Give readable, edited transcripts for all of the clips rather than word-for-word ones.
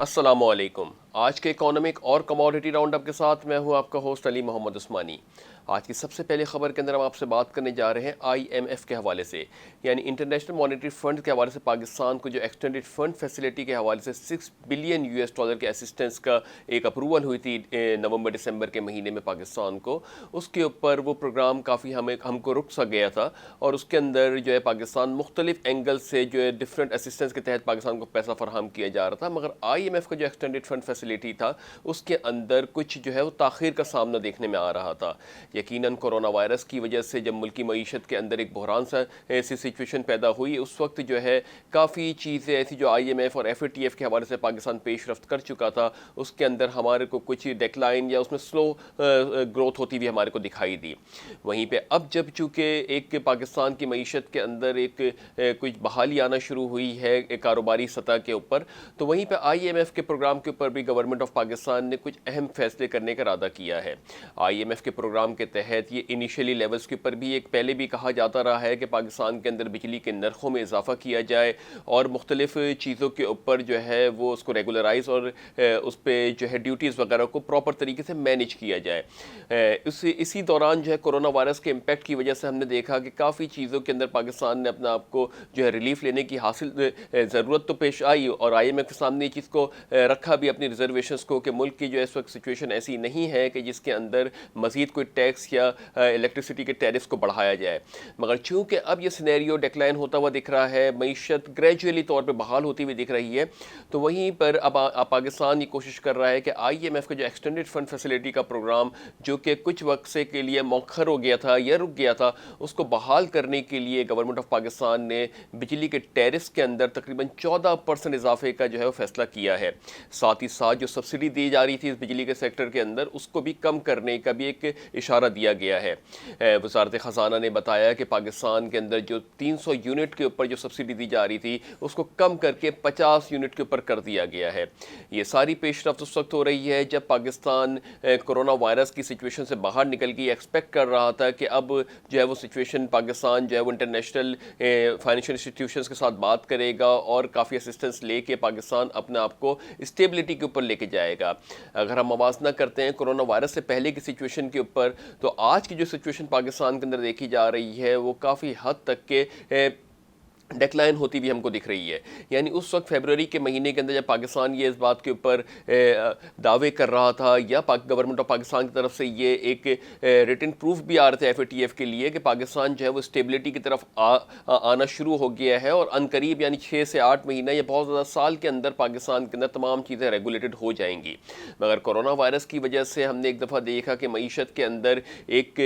السلام علیکم۔ آج کے اکانومک اور کموڈٹی راؤنڈ اپ کے ساتھ میں ہوں آپ کا ہوسٹ علی محمد عثمانی۔ آج کی سب سے پہلے خبر کے اندر ہم آپ سے بات کرنے جا رہے ہیں آئی ایم ایف کے حوالے سے، یعنی انٹرنیشنل مانیٹری فنڈ کے حوالے سے پاکستان کو جو ایکسٹینڈڈ فنڈ فیسلٹی کے حوالے سے $6 بلین کے اسسٹنس کا ایک اپروول ہوئی تھی نومبر دسمبر کے مہینے میں پاکستان کو۔ اس کے اوپر وہ پروگرام کافی ہم کو رک سا گیا تھا، اور اس کے اندر جو ہے پاکستان مختلف اینگل سے جو ہے ڈفرینٹ اسسٹنس کے تحت پاکستان کو پیسہ فراہم کیا جا رہا تھا، مگر آئی ایم ایف کا جو ایکسٹینڈڈ فنڈ فیسلٹی تھا اس کے اندر کچھ جو ہے وہ تاخیر کا سامنا دیکھنے میں آ رہا تھا۔ یقیناً کورونا وائرس کی وجہ سے جب ملکی معیشت کے اندر ایک بحران سا ایسی سچویشن پیدا ہوئی، اس وقت جو ہے کافی چیزیں ایسی جو آئی ایم ایف اور ایف اے ٹی ایف کے حوالے سے پاکستان پیش رفت کر چکا تھا، اس کے اندر ہمارے کو کچھ ڈیکلائن یا اس میں سلو گروتھ ہوتی ہوئی ہمارے کو دکھائی دی۔ وہیں پہ اب جب چونکہ ایک پاکستان کی معیشت کے اندر ایک کچھ بحالی آنا شروع ہوئی ہے کاروباری سطح کے اوپر، تو وہیں پہ آئی ایم ایف کے پروگرام کے اوپر بھی گورنمنٹ آف پاکستان نے کچھ اہم فیصلے کرنے کا ارادہ کیا ہے۔ آئی ایم ایف کے پروگرام کے تحت یہ انیشیلی لیولز کے اوپر بھی ایک پہلے بھی کہا جاتا رہا ہے کہ پاکستان کے اندر بجلی کے نرخوں میں اضافہ کیا جائے اور مختلف چیزوں کے اوپر جو ہے وہ اس کو ریگولرائز اور اس پہ جو ہے ڈیوٹیز وغیرہ کو پراپر طریقے سے مینیج کیا جائے۔ اسی دوران جو ہے کورونا وائرس کے امپیکٹ کی وجہ سے ہم نے دیکھا کہ کافی چیزوں کے اندر پاکستان نے اپنا آپ کو جو ہے ریلیف لینے کی حاصل ضرورت تو پیش آئی، اور آئی ایم ایف کے سامنے یہ چیز کو رکھا بھی اپنی ریزرویشنز کو کہ ملک کی جو اس وقت سچویشن ایسی نہیں ہے کہ جس کے اندر مزید کوئی ٹیکس یا الیکٹریسٹی کے ٹیرفز کو بڑھایا جائے، مگر چونکہ اب یہ سینیریو ڈیکلائن ہوتا ہوا دکھ رہا ہے، معیشت گریجولی طور پہ بحال ہوتی ہوئی دکھ رہی ہے، تو وہیں پر اب پاکستان یہ کوشش کر رہا ہے کہ آئی ایم ایف کا جو ایکسٹینڈڈ فنڈ فیسلٹی کا پروگرام جو کہ کچھ وقت سے کے لیے مؤخر ہو گیا تھا یا رک گیا تھا، اس کو بحال کرنے کے لیے گورنمنٹ آف پاکستان نے بجلی کے ٹیرفز کے اندر تقریباً 14% اضافے کا جو ہے وہ فیصلہ کیا ہے۔ ساتھ ہی ساتھ جو سبسڈی دی جا رہی تھی اس بجلی کے سیکٹر کے اندر، اس کو بھی کم کرنے کا بھی ایک اشارہ دیا گیا ہے۔ وزارت خزانہ نے بتایا کہ پاکستان کے اندر جو 300 یونٹ کے اوپر جو سبسڈی دی جا رہی تھی اس کو کم کر کے 50 یونٹ کے اوپر کر دیا گیا ہے۔ یہ ساری پیش رفت اس وقت ہو رہی ہے جب پاکستان کورونا وائرس کی سچویشن سے باہر نکل کے ایکسپیکٹ کر رہا تھا کہ اب جو ہے وہ سچویشن پاکستان جو ہے وہ انٹرنیشنل فائنینشیل انسٹیٹیوشنز کے ساتھ بات کرے گا اور کافی اسسٹنس لے کے پاکستان اپنے آپ کو اسٹیبلٹی کے اوپر لے کے جائے گا۔ اگر ہم موازنہ کرتے ہیں کورونا وائرس سے پہلے کی سچویشن کے اوپر، تو آج کی جو سچویشن پاکستان کے اندر دیکھی جا رہی ہے وہ کافی حد تک کے ڈیکلائن ہوتی بھی ہم کو دکھ رہی ہے۔ یعنی اس وقت فیبروری کے مہینے کے اندر جب پاکستان یہ اس بات کے اوپر دعوے کر رہا تھا یا گورنمنٹ آف پاکستان کی طرف سے یہ ایک ریٹن پروف بھی آ رہے تھے ایف اے ٹی ایف کے لیے کہ پاکستان جو ہے وہ اسٹیبلٹی کی طرف آنا شروع ہو گیا ہے، اور عنقریب یعنی 6 سے 8 مہینہ یا بہت زیادہ سال کے اندر پاکستان کے اندر تمام چیزیں ریگولیٹڈ ہو جائیں گی، مگر کورونا وائرس کی وجہ سے ہم نے ایک دفعہ دیکھا کہ معیشت کے اندر ایک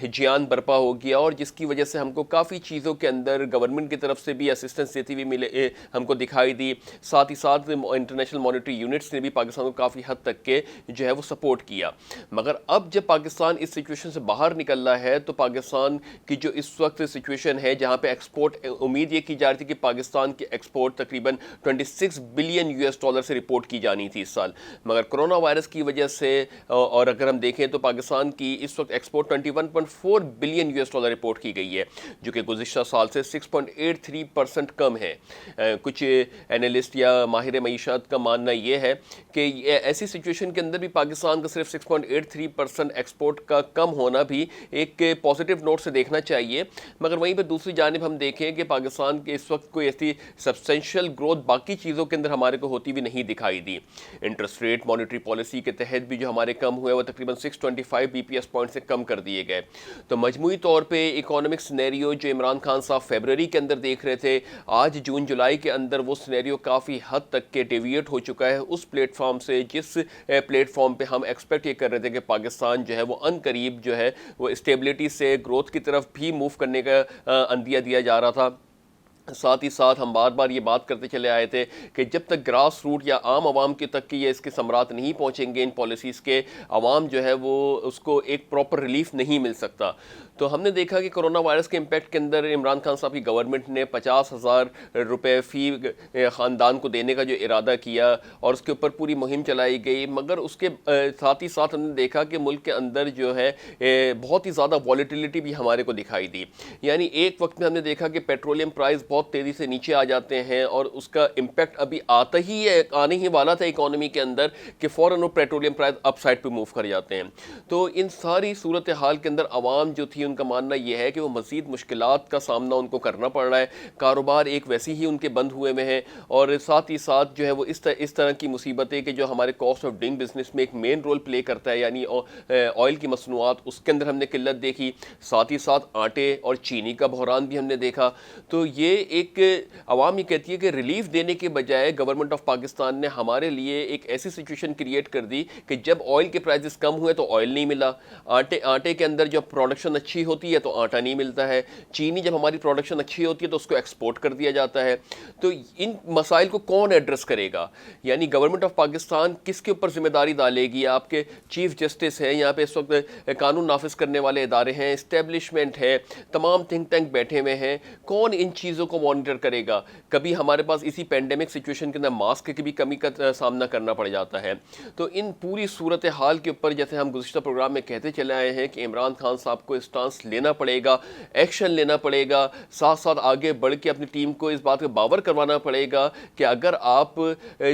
ہجیان برپا ہو گیا، اور جس کی وجہ سے ہم کو کافی چیزوں کے اندر گورنمنٹ کی طرف سے بھی اسسٹنس دیتی ہوئی ملے ہم کو دکھائی دی۔ ساتھ ہی ساتھ انٹرنیشنل مانیٹری یونٹس نے بھی پاکستان کو کافی حد تک کے جو ہے وہ سپورٹ کیا، مگر اب جب پاکستان اس سچویشن سے باہر نکل رہا ہے تو پاکستان کی جو اس وقت سچویشن ہے جہاں پہ ایکسپورٹ امید یہ کی جا رہی تھی کہ پاکستان کی ایکسپورٹ تقریباً $26 بلین سے رپورٹ کی جانی تھی اس سال، مگر کرونا وائرس کی وجہ سے اور اگر ہم دیکھیں تو پاکستان کی اس وقت ایکسپورٹ $21.4 بلین رپورٹ کی گئی ہے، جو کہ گزشتہ سال سے 6.83% کم ہے۔ کچھ اینالسٹ یا ماہر معیشت کا ماننا یہ ہے کہ ایسی سچویشن کے اندر بھی پاکستان کا صرف 6.83% ایکسپورٹ کا کم ہونا بھی ایک پازیٹیو نوٹ سے دیکھنا چاہیے، مگر وہیں پہ دوسری جانب ہم دیکھیں کہ پاکستان کے اس وقت کوئی ایسی سبسٹینشیل گروتھ باقی چیزوں کے اندر ہمارے کو ہوتی بھی نہیں دکھائی دی۔ انٹرسٹ ریٹ مانیٹری پالیسی کے تحت بھی جو ہمارے کم ہوئے وہ تقریباً 625 BPS پوائنٹ سے کم کر دیے گئے۔ تو مجموعی طور پہ اکانومک سینیریو جو عمران خان صاحب فیبروری کے اندر دیکھ رہے تھے، آج جون جولائی کے اندر وہ سینیریو کافی حد تک کے ڈیویٹ ہو چکا ہے اس پلیٹ فارم سے جس پلیٹ فارم پہ ہم ایکسپیکٹ یہ کر رہے تھے کہ پاکستان جو ہے وہ ان قریب جو ہے وہ اسٹیبلٹی سے گروتھ کی طرف بھی موو کرنے کا اندیہ دیا جا رہا تھا۔ ساتھ ہی ساتھ ہم بار بار یہ بات کرتے چلے آئے تھے کہ جب تک گراس روٹ یا عام عوام کے تک کی اس کے ثمرات نہیں پہنچیں گے ان پالیسیز کے، عوام جو ہے وہ اس کو ایک پراپر ریلیف نہیں مل سکتا۔ تو ہم نے دیکھا کہ کرونا وائرس کے امپیکٹ کے اندر عمران خان صاحب کی گورنمنٹ نے 50,000 روپے فی خاندان کو دینے کا جو ارادہ کیا اور اس کے اوپر پوری مہم چلائی گئی، مگر اس کے ساتھ ہی ساتھ ہم نے دیکھا کہ ملک کے اندر جو ہے بہت ہی زیادہ والیٹیلیٹی بھی ہمارے کو دکھائی دی. یعنی ایک وقت میں ہم نے دیکھا کہ پیٹرولیم پرائز بہت تیزی سے نیچے آ جاتے ہیں اور اس کا امپیکٹ ابھی آنے ہی والا تھا اکانومی کے اندر کہ فوراً وہ پیٹرولیم پرائز اپ سائڈ پہ موو کر جاتے ہیں. تو ان ساری صورتحال کے اندر عوام جو تھی ان کا ماننا یہ ہے کہ وہ مزید مشکلات کا سامنا ان کو کرنا پڑ رہا ہے. کاروبار ایک ویسی ہی ان کے بند ہوئے میں ہیں اور ساتھ ہی ساتھ جو ہے وہ اس طرح کی مصیبتیں کہ جو ہمارے کاسٹ آف ڈوئنگ بزنس میں ایک مین رول پلے کرتا ہے، یعنی آئل کی مصنوعات، اس کے اندر ہم نے قلت دیکھی. ساتھ ہی ساتھ آٹے اور چینی کا بحران بھی ہم نے دیکھا. تو یہ ایک عوام یہ کہتی ہے کہ ریلیف دینے کے بجائے گورنمنٹ آف پاکستان نے ہمارے لیے ایک ایسی سچویشن کریٹ کر دی کہ جب آئل کے پرائزز کم ہوئے تو آئل نہیں ملا، آٹے کے اندر جب پروڈکشن اچھی ہوتی ہے تو آٹا نہیں ملتا ہے، چینی جب ہماری پروڈکشن اچھی ہوتی ہے تو اس کو ایکسپورٹ کر دیا جاتا ہے. تو ان مسائل کو کون ایڈریس کرے گا؟ یعنی گورنمنٹ آف پاکستان کس کے اوپر ذمہ داری ڈالے گی؟ آپ کے چیف جسٹس ہیں یہاں پہ اس وقت، قانون نافذ کرنے والے ادارے ہیں، اسٹیبلشمنٹ ہے، تمام تھنک ٹینک بیٹھے ہوئے ہیں. کون ان چیزوں کو مانیٹر کرے گا؟ کبھی ہمارے پاس اسی پینڈیمک سچویشن کے اندر ماسک کی بھی کمی کا سامنا کرنا پڑ جاتا ہے. تو ان پوری صورتحال کے اوپر جیسے ہم گزشتہ پروگرام میں کہتے چلے آئے ہیں کہ عمران خان صاحب کو اسٹانس لینا پڑے گا، ایکشن لینا پڑے گا، ساتھ ساتھ آگے بڑھ کے اپنی ٹیم کو اس بات کا باور کروانا پڑے گا کہ اگر آپ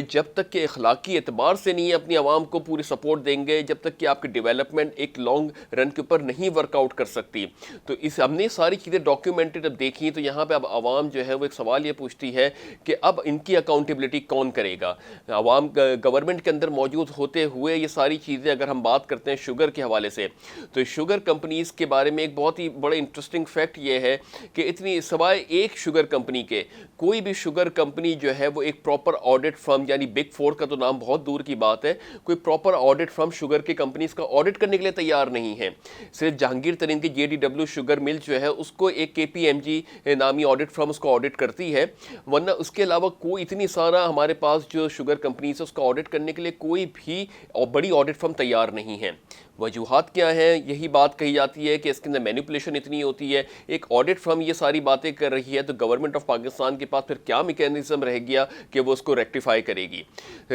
جب تک کہ اخلاقی اعتبار سے نہیں اپنی عوام کو پوری سپورٹ دیں گے، جب تک کہ آپ کی ڈیولپمنٹ ایک لانگ رن کے اوپر نہیں ورک آؤٹ کر سکتی. تو ہم نے ساری چیزیں ڈاکیومنٹڈ اب دیکھی. تو یہاں پہ اب عوام جو ہے وہ ایک سوال یہ پوچھتی ہے کہ اب ان کی اکاؤنٹیبلٹی کون کرے گا؟ عوام گورنمنٹ کے اندر موجود ہوتے ہوئے یہ ساری چیزیں، اگر ہم بات کرتے ہیں شوگر کے حوالے سے، تو شوگر کمپنیز کے بارے میں ایک بہت ہی بڑا انٹرسٹنگ فیکٹ یہ ہے کہ اتنی سوائے ایک شوگر کمپنی کے کوئی بھی شوگر کمپنی جو ہے وہ ایک پراپر آڈٹ فرم، یعنی بگ فور کا تو نام بہت دور کی بات ہے، کوئی پراپر آڈٹ فرم شوگر کے کمپنیز کا آڈٹ کرنے کے لیے تیار نہیں ہے. صرف جہانگیر ترین کی JDW شوگر مل جو ہے اس کو ایک KPMG نامی آڈٹ فرم اس کو آڈٹ کرتی ہے، ورنہ اس کے علاوہ کوئی اتنی سارا ہمارے پاس جو شوگر کمپنیز ہے اس کا آڈٹ کرنے کے لیے کوئی بھی بڑی آڈٹ فرم تیار نہیں ہے. وجوہات کیا ہیں؟ یہی بات کہی جاتی ہے کہ اس کے اندر مینیپولیشن اتنی ہوتی ہے. ایک آڈٹ فرم یہ ساری باتیں کر رہی ہے تو گورنمنٹ آف پاکستان کے پاس پھر کیا میکینزم رہ گیا کہ وہ اس کو ریکٹیفائی کرے گی؟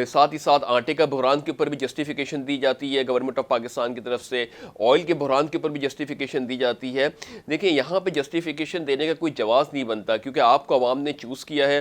ساتھ ہی ساتھ آٹے کا بحران کے اوپر بھی جسٹیفیکیشن دی جاتی ہے گورنمنٹ آف پاکستان کی طرف سے، آئل کے بحران کے اوپر بھی جسٹیفیکیشن دی جاتی ہے. دیکھیں یہاں پہ جسٹیفیکیشن دینے کا کوئی جواز نہیں بنتا کیونکہ آپ کو عوام نے چوز کیا ہے.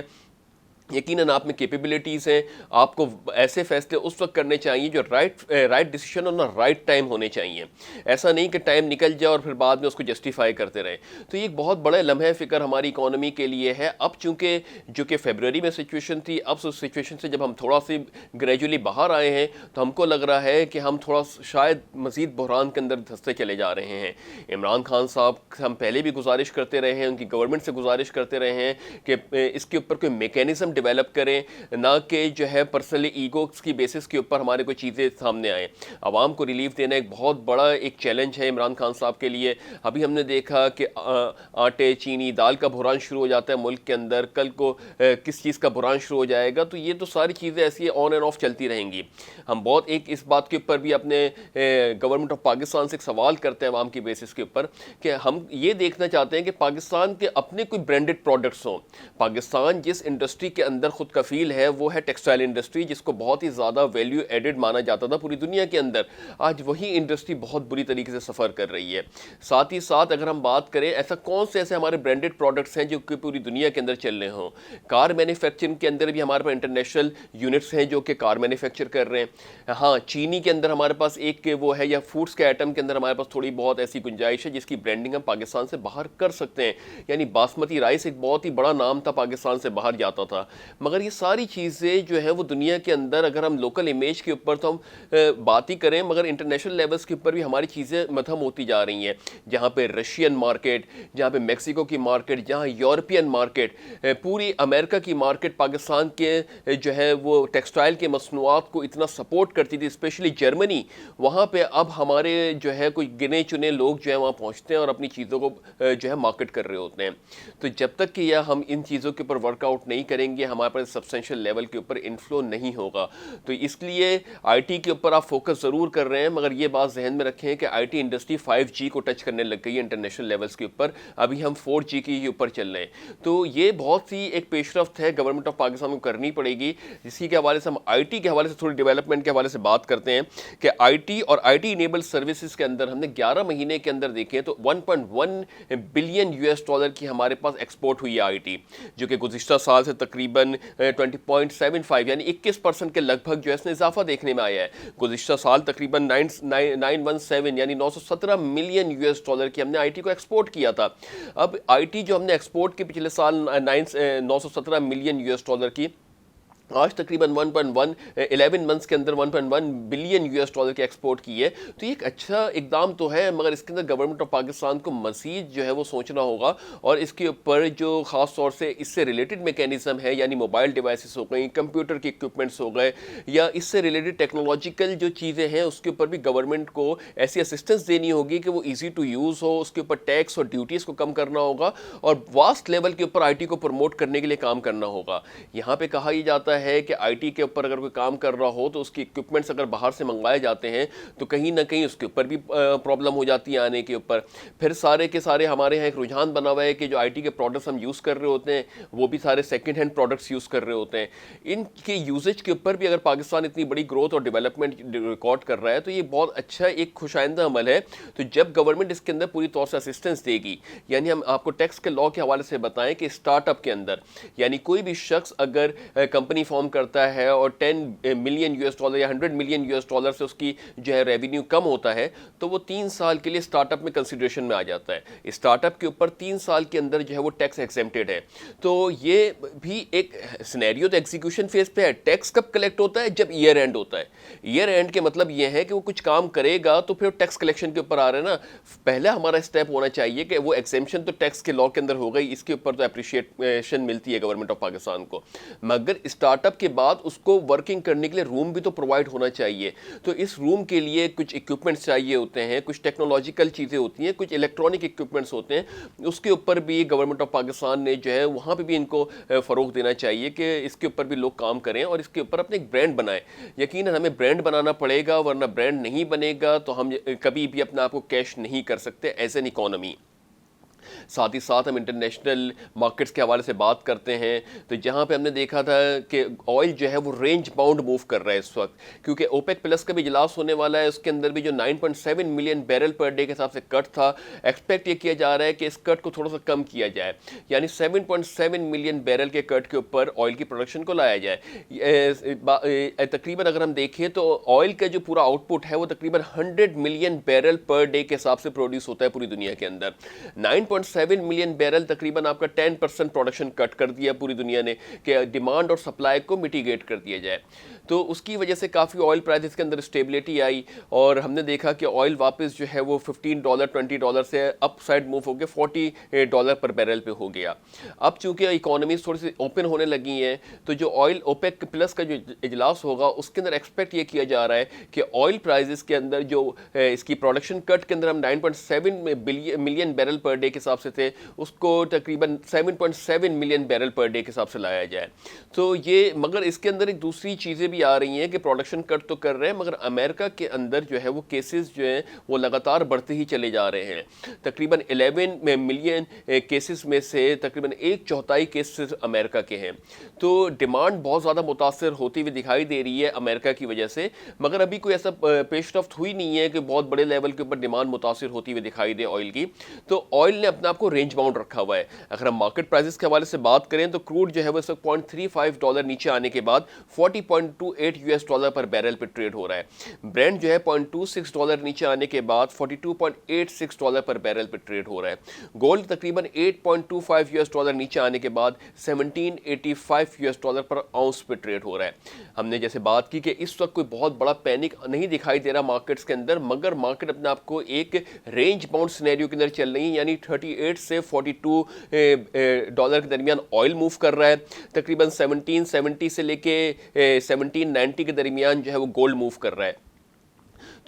یقیناً آپ میں کیپیبلٹیز ہیں، آپ کو ایسے فیصلے اس وقت کرنے چاہیے جو رائٹ ڈیسیشن اور رائٹ ٹائم ہونے چاہیے. ایسا نہیں کہ ٹائم نکل جائے اور پھر بعد میں اس کو جسٹیفائی کرتے رہیں. تو یہ ایک بہت بڑا لمحہ فکر ہماری اکانومی کے لیے ہے. اب چونکہ جو کہ فیبروری میں سچویشن تھی، اب اس سچویشن سے جب ہم تھوڑا سی گریجولی باہر آئے ہیں تو ہم کو لگ رہا ہے کہ ہم تھوڑا شاید مزید بحران کے اندر دھستے چلے جا رہے ہیں. عمران خان صاحب ہم پہلے بھی گزارش کرتے رہے ہیں، ان کی گورنمنٹ سے گزارش کرتے رہے ہیں کہ اس کے اوپر کوئی میکینزم ڈیولپ کریں، نہ کہ جو ہے پرسنلی ایگوز کی بیسس کے اوپر ہمارے کوئی چیزیں سامنے آئیں. عوام کو ریلیف دینا ایک بہت بڑا ایک چیلنج ہے عمران خان صاحب کے لیے. ابھی ہم نے دیکھا کہ آٹے، چینی، دال کا بحران شروع ہو جاتا ہے ملک کے اندر، کل کو کس چیز کا بحران شروع ہو جائے گا. تو یہ تو ساری چیزیں ایسی آن اینڈ آف چلتی رہیں گی. ہم بہت ایک اس بات کے اوپر بھی اپنے گورنمنٹ آف پاکستان سے ایک سوال کرتے ہیں عوام کی بیسس کے اوپر کہ ہم یہ دیکھنا چاہتے ہیں کہ پاکستان کے اپنے کوئی برانڈڈ پروڈکٹس ہوں. پاکستان جس انڈسٹری کے اندر خود کفیل ہے وہ ہے ٹیکسٹائل انڈسٹری، جس کو بہت ہی زیادہ ویلیو ایڈڈ مانا جاتا تھا پوری دنیا کے اندر. آج وہی انڈسٹری بہت بری طریقے سے سفر کر رہی ہے. ساتھ ہی ساتھ اگر ہم بات کریں ایسا کون سے ایسے ہمارے برانڈڈ پروڈکٹس ہیں جو کہ پوری دنیا کے اندر چل رہے ہوں؟ کار مینوفیکچرنگ کے اندر بھی ہمارے پاس انٹرنیشنل یونٹس ہیں جو کہ کار مینوفیکچر کر رہے ہیں. ہاں چینی کے اندر ہمارے پاس ایک وہ ہے، یا فوڈس کے آئٹم کے اندر ہمارے پاس تھوڑی بہت ایسی گنجائش ہے جس کی برانڈنگ ہم پاکستان سے باہر کر سکتے ہیں. یعنی باسمتی رائس ایک بہت ہی بڑا نام تھا، پاکستان سے باہر جاتا تھا. مگر یہ ساری چیزیں جو ہے وہ دنیا کے اندر، اگر ہم لوکل امیج کے اوپر تو ہم بات ہی کریں، مگر انٹرنیشنل لیولز کے اوپر بھی ہماری چیزیں مدھم ہوتی جا رہی ہیں. جہاں پہ رشین مارکیٹ، جہاں پہ میکسیکو کی مارکیٹ، جہاں یورپین مارکیٹ، پوری امریکہ کی مارکیٹ پاکستان کے جو ہے وہ ٹیکسٹائل کے مصنوعات کو اتنا سپورٹ کرتی تھی، اسپیشلی جرمنی. وہاں پہ اب ہمارے جو ہے کوئی گنے چنے لوگ جو ہیں وہاں پہنچتے ہیں اور اپنی چیزوں کو جو ہے مارکیٹ کر رہے ہوتے ہیں. تو جب تک کہ ہم ان چیزوں کے اوپر ورک آؤٹ نہیں کریں گے، ہمارے پاس سبسٹینشیل لیول کے اوپر انفلو نہیں ہوگا. تو اس لیے آئی ٹی کے اوپر آپ فوکس ضرور کر رہے ہیں, مگر یہ بات ذہن میں رکھیں کہ آئی ٹی انڈسٹری 5G کو ٹچ کرنے لگ گئی ہے انٹرنیشنل لیولز کے اوپر, ابھی ہم 4G کے اوپر چل رہے ہیں. تو یہ بہت سی ایک پیش رفت ہے گورنمنٹ آف پاکستان کو کرنی پڑے گی. اسی کے حوالے سے ہم آئی ٹی کے حوالے سے تھوڑی ڈیولپمنٹ کے حوالے سے بات کرتے ہیں کہ آئی ٹی اور آئی ٹی انیبل سروسز کے اندر ہم نے 11 مہینے کے اندر دیکھیں تو 1.1 بلین $US کی ہمارے پاس ایکسپورٹ ہوئی ہے آئی ٹی, جو کہ گزشتہ سال سے تقریباً 20.75 یعنی 21% کے لگ بھگ جو ہے اس نے اضافہ دیکھنے میں آیا ہے. گزشتہ سال تقریباً 917 یعنی $917 ملین کی ہم نے آئی ٹی کو ایکسپورٹ کیا تھا. اب آئی ٹی جو ہم نے ایکسپورٹ کی پچھلے سال 917 ملین $US کی, آج تقریباً 11 منتھس کے اندر 1.1 بلین $US کی ایکسپورٹ کی ہے. تو یہ ایک اچھا اقدام تو ہے, مگر اس کے اندر گورنمنٹ آف پاکستان کو مزید جو ہے وہ سوچنا ہوگا, اور اس کے اوپر جو خاص طور سے اس سے ریلیٹڈ میکینزم ہے, یعنی موبائل ڈیوائسز ہو گئیں, کمپیوٹر کے اکوپمنٹس ہو گئے, یا اس سے ریلیٹڈ ٹیکنالوجیکل جو چیزیں ہیں اس کے اوپر بھی گورنمنٹ کو ایسی اسسٹنس دینی ہوگی کہ وہ ایزی ٹو یوز ہو. اس کے اوپر ٹیکس اور ڈیوٹیز کو کم کرنا ہوگا, اور واسٹ لیول کے اوپر آئی ٹی کو پروموٹ کرنے کے لیے کام کرنا ہوگا. یہاں پہ کہا یہ جاتا ہے کہ آئی ٹی کے اوپر اگر کوئی کام کر رہا ہو تو اس کی اکوپمنٹس اگر باہر سے منگوائے جاتے ہیں تو کہیں نہ کہیں اس کے اوپر بھی پرابلم ہو جاتی ہے آنے کے اوپر. پھر سارے کے سارے ہمارے یہاں ایک رجحان بنا ہوا ہے کہ جو آئی ٹی کے پروڈکٹس ہم یوز کر رہے ہوتے ہیں وہ بھی سارے سیکنڈ ہینڈ پروڈکٹس یوز کر رہے ہوتے ہیں. ان کے یوزیج کے اوپر بھی اگر پاکستان اتنی بڑی گروتھ اور ڈیولپمنٹ ریکارڈ کر رہا ہے تو یہ بہت اچھا ایک خوش آئندہ عمل ہے. تو جب گورنمنٹ اس کے اندر پوری طور سے اسسٹنس دے گی, یعنی ہم آپ کو ٹیکس کے لاء کے حوالے سے بتائیں کہ اسٹارٹ اپ کے اندر یعنی کوئی بھی شخص اگر کمپنی فارم کرتا ہے اور 10 ملین $US یا 100 ملین $US سے اس کی جو ہے ریونیو کم ہوتا ہے تو وہ 3 سال کے لیے اسٹارٹ اپ میں کنسیڈریشن میں آ جاتا ہے. اسٹارٹ اپ کے اوپر 3 سال کے اندر جو ہے وہ ٹیکس ایگزمپٹڈ ہے. تو یہ بھی ایک سینیریو تو ایگزیکیوشن فیز پہ ہے. ٹیکس کب کلیکٹ ہوتا ہے؟ جب ایئر اینڈ ہوتا ہے. ایئر اینڈ کے مطلب یہ ہے کہ وہ کچھ کام کرے گا تو پھر ٹیکس کلیکشن کے اوپر آ رہا ہے نا. پہلا ہمارا اسٹیپ ہونا چاہیے کہ وہ ایگزیمپشن تو ٹیکس کے لاء کے اندر ہو گئی, اس کے اوپر تو اپریشیشن ملتی ہے گورنمنٹ آف پاکستان کو, مگر اسٹارٹ اپ کے بعد اس کو ورکنگ کرنے کے لیے روم بھی تو پرووائڈ ہونا چاہیے. تو اس روم کے لیے کچھ اکوپمنٹس چاہیے ہوتے ہیں, کچھ ٹیکنالوجیکل چیزیں ہوتی ہیں, کچھ الیکٹرانک اکوپمنٹس ہوتے ہیں. اس کے اوپر بھی گورنمنٹ آف پاکستان نے جو ہے وہاں پہ بھی ان کو فروغ دینا چاہیے کہ اس کے اوپر بھی لوگ کام کریں اور اس کے اوپر اپنے ایک برانڈ بنائیں. یقیناً ہمیں برانڈ بنانا پڑے گا, ورنہ برانڈ نہیں بنے گا تو ہم کبھی بھی اپنے آپ کو کیش نہیں کر سکتے ایز این اکانومی. ساتھ ہی ساتھ ہم انٹرنیشنل مارکیٹس کے حوالے سے بات کرتے ہیں تو جہاں پہ ہم نے دیکھا تھا کہ آئل جو ہے وہ رینج باؤنڈ موو کر رہا ہے اس وقت, کیونکہ اوپیک پلس کا بھی اجلاس ہونے والا ہے. اس کے اندر بھی جو 9.7 ملین بیرل پر ڈے کے حساب سے کٹ تھا, ایکسپیکٹ یہ کیا جا رہا ہے کہ اس کٹ کو تھوڑا سا کم کیا جائے, یعنی 7.7 ملین بیرل کے کٹ کے اوپر آئل کی پروڈکشن کو لایا جائے. تقریباً اگر ہم دیکھیں تو آئل کا جو پورا آؤٹ پٹ ہے وہ تقریباً 100 ملین بیرل پر ڈے کے حساب سے پروڈیوس ہوتا ہے پوری دنیا کے اندر. 9.7 ملین بیرل تقریباً آپ کا 10% پروڈکشن کٹ کر دیا پوری دنیا نے کہ ڈیمانڈ اور سپلائی کو میٹیگیٹ کر دیا جائے. تو اس کی وجہ سے کافی آئل پرائسز کے اندر اسٹیبلٹی آئی, اور ہم نے دیکھا کہ آئل واپس جو ہے وہ $15 $20 سے اپ سائڈ موو ہو کے $40 پر بیرل پہ ہو گیا. اب چونکہ اکانومیز تھوڑی سی اوپن ہونے لگی ہیں تو جو آئل اوپیک پلس کا جو اجلاس ہوگا اس کے اندر ایکسپیکٹ یہ کیا جا رہا ہے کہ آئل پرائسز کے اندر جو اس کی پروڈکشن کٹ کے اندر ہم 9.7 ملین بیرل پر ڈے کے حساب سے تھے اس کو تقریباً 7.7 ملین بیرل پر ڈے کے حساب سے لایا جائے. تو یہ مگر اس کے اندر ایک دوسری چیزیں بھی آ رہی ہیں کہ پروڈکشن کٹ تو کر رہے ہیں مگر امریکہ کے اندر جو ہے وہ کیسز جو ہیں وہ لگاتار بڑھتے ہی چلے جا رہے ہیں. تقریباً 11 ملین کیسز میں سے تقریباً 1/4 کیسز امریکہ کے ہیں. تو ڈیمانڈ بہت زیادہ متاثر ہوتی ہوئی دکھائی دے رہی ہے امریکہ کی وجہ سے, مگر ابھی کوئی ایسا پیش رفت ہوئی نہیں ہے کہ بہت بڑے لیول کے اوپر ڈیمانڈ متاثر ہوتی ہوئی دکھائی دے آئل کی. تو آئل نے اپنے آپ کو رینج باؤنڈ رکھا ہوا ہے. اگر ہم مارکیٹ پرائسز کے حوالے سے بات کریں تو کروڈ جو ہے وہ اس وقت $0.35 نیچے آنے کے بعد $40.28 پر بیرل پہ ٹریڈ ہو رہا ہے. برینڈ جو ہے $0.26 نیچے آنے کے بعد $42.86 پر بیرل پہ ٹریڈ ہو رہا ہے. گولڈ تقریباً $8.25 نیچے آنے کے بعد $17.85 پر آؤنس پہ ٹریڈ ہو رہا ہے. ہم نے جیسے بات کی کہ اس وقت کوئی بہت بڑا پینک نہیں دکھائی دے رہا مارکیٹس کے اندر, مگر مارکیٹ اپنے آپ کو ایک رینج باؤنڈ سینیریو کے اندر چل رہی ہے, یعنی 38 سے $42 کے درمیان آئل موو کر رہا ہے. تقریباً 1770 سے لے کے 1790 کے درمیان جو ہے وہ گولڈ موو کر رہا ہے.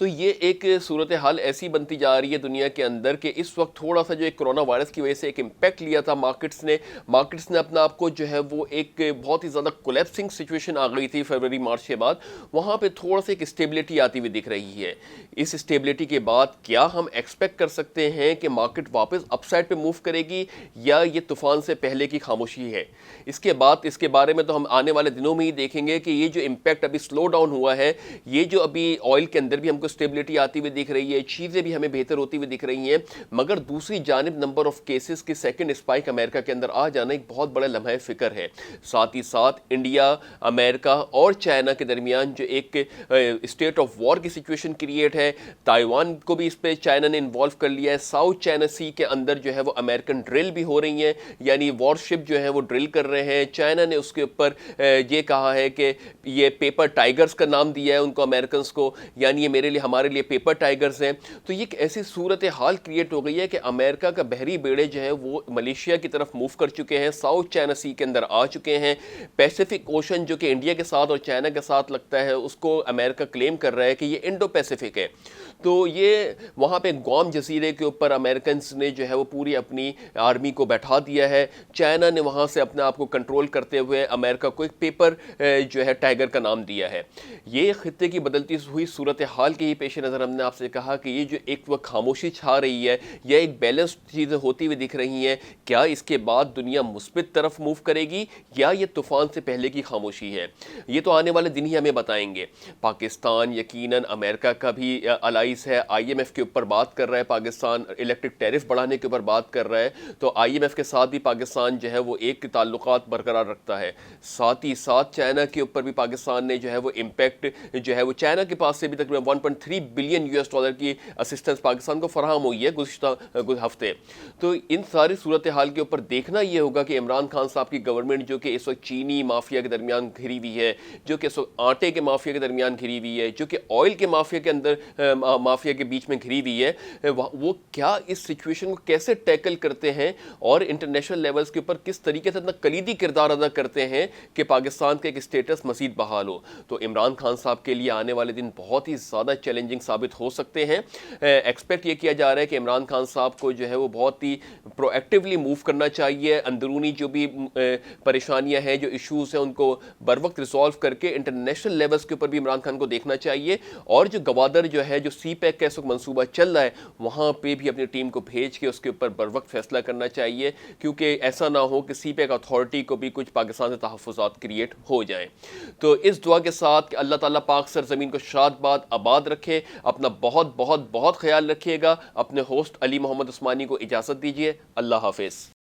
تو یہ ایک صورتحال ایسی بنتی جا رہی ہے دنیا کے اندر کہ اس وقت تھوڑا سا جو ایک کرونا وائرس کی وجہ سے ایک امپیکٹ لیا تھا مارکیٹس نے اپنا آپ کو جو ہے وہ ایک بہت ہی زیادہ کولیپسنگ سچویشن آ گئی تھی فروری مارچ کے بعد. وہاں پہ تھوڑا سا ایک اسٹیبلٹی آتی ہوئی دکھ رہی ہے. اس اسٹیبلٹی کے بعد کیا ہم ایکسپیکٹ کر سکتے ہیں کہ مارکیٹ واپس اپ سائڈ پہ موو کرے گی یا یہ طوفان سے پہلے کی خاموشی ہے؟ اس کے بارے میں تو ہم آنے والے دنوں میں ہی دیکھیں گے کہ یہ جو امپیکٹ ابھی سلو ڈاؤن ہوا ہے، یہ جو ابھی آئل کے اندر بھی ہم کو اسٹیبلٹی آتی ہوئی دکھ رہی ہے، چیزیں بھی ہمیں بہتر ہوتی ہوئی دکھ رہی ہیں، مگر دوسری جانب نمبر آف کیسز کی سیکنڈ اسپائک امریکہ کے اندر آ جانا ایک بہت بڑا لمحہ فکر ہے. ساتھ ہی ساتھ انڈیا، امریکہ اور چائنا کے درمیان جو ایک اسٹیٹ آف وار کی سچویشن کریٹ ہے، تائیوان کو بھی اس پہ چائنا نے انوالو کر لیا ہے. ساؤتھ چائنا سی کے اندر جو ہے وہ امریکن ڈرل بھی ہو رہی ہیں، یعنی وار شپ جو ہے وہ ڈرل کر رہے ہیں. چائنا نے اس کے اوپر یہ کہا ہے کہ یہ پیپر ٹائیگرز کا نام دیا ہے ان کو، امریکنز کو، یعنی یہ ہمارے لیے پیپر ٹائیگرز ہیں. تو یہ ایک ایسی صورتحال کریٹ ہو گئی ہے کہ امریکہ کا بحری بیڑے جو ہے وہ ملیشیا کی طرف موو کر چکے ہیں، ساؤتھ چائنا سی کے اندر آ چکے ہیں. پیسیفک اوشن جو کہ انڈیا کے ساتھ اور چائنا کے ساتھ لگتا ہے، اس کو امریکہ کلیم کر رہا ہے کہ یہ انڈو پیسیفک ہے. تو یہ وہاں پہ گوام جزیرے کے اوپر امریکنز نے جو ہے وہ پوری اپنی آرمی کو بیٹھا دیا ہے. چائنا نے وہاں سے اپنے آپ کو کنٹرول کرتے ہوئے امریکہ کو ایک پیپر جو ہے ٹائیگر کا نام دیا ہے. یہ خطے کی بدلتی ہوئی صورتحال کے ہی پیش نظر ہم نے آپ سے کہا کہ یہ جو ایک وقت خاموشی چھا رہی ہے یا ایک بیلنس چیزیں ہوتی ہوئی دکھ رہی ہیں، کیا اس کے بعد دنیا مثبت طرف موو کرے گی یا یہ طوفان سے پہلے کی خاموشی ہے؟ یہ تو آنے والے دن ہی ہمیں بتائیں گے. پاکستان یقیناً امریکہ کا بھی الائز ہے، آئی ایم ایف کے اوپر بات کر رہا ہے، پاکستان الیکٹرک ٹیرف بڑھانے کے اوپر بات کر رہا ہے. تو آئی ایم ایف کے ساتھ بھی پاکستان جو ہے وہ ایک تعلقات برقرار رکھتا ہے. ساتھ ہی ساتھ چائنا کے اوپر بھی پاکستان نے جو ہے وہ امپیکٹ جو ہے وہ چائنا کے پاس سے بھی تقریباً 1.3 بلین یو ایس ڈالر کی اسسٹنس پاکستان کو فراہم ہوئی ہے گزشتہ ہفتے. تو ان ساری صورتحال کے اوپر دیکھنا یہ ہوگا کہ عمران خان صاحب کی گورنمنٹ جو کہ اس وقت چینی مافیا کے درمیان گھری ہوئی ہے، جو کہ اس وقت آٹے کے مافیا کے درمیان گھری ہوئی ہے، جو کہ آئل کے مافیا کے اندر مافیا کے بیچ میں گھری ہوئی ہے، وہ کیا اس سچویشن کو کیسے ٹیکل کرتے ہیں اور انٹرنیشنل لیولز کے اوپر کس طریقے سے اتنا کلیدی کردار ادا کرتے ہیں کہ پاکستان کا ایک اسٹیٹس مزید بحال ہو. تو عمران خان صاحب کے لیے آنے والے دن بہت ہی زیادہ چیلنجنگ ثابت ہو سکتے ہیں. ایکسپیکٹ یہ کیا جا رہا ہے کہ عمران خان صاحب کو جو ہے وہ بہت ہی پرو ایکٹیولی موو کرنا چاہیے. اندرونی جو بھی پریشانیاں ہیں، جو ایشوز ہیں، ان کو بر وقت ریزالو کر کے انٹرنیشنل لیولز کے اوپر بھی عمران خان کو دیکھنا چاہیے. اور جو گوادر جو ہے، جو سی پیک کا اس وقت منصوبہ چل رہا ہے، وہاں پہ بھی اپنی ٹیم کو بھیج کے اس کے اوپر بر وقت فیصلہ کرنا چاہیے، کیونکہ ایسا نہ ہو کہ سی پیک اتھارٹی کو بھی کچھ پاکستان سے تحفظات کریٹ ہو جائیں. تو اس دعا کے ساتھ کہ اللہ تعالیٰ پاک سرزمین کو شاد باد آباد رکھے. اپنا بہت بہت بہت خیال رکھیے گا. اپنے ہوسٹ علی محمد عثمانی کو اجازت دیجیے. اللہ حافظ.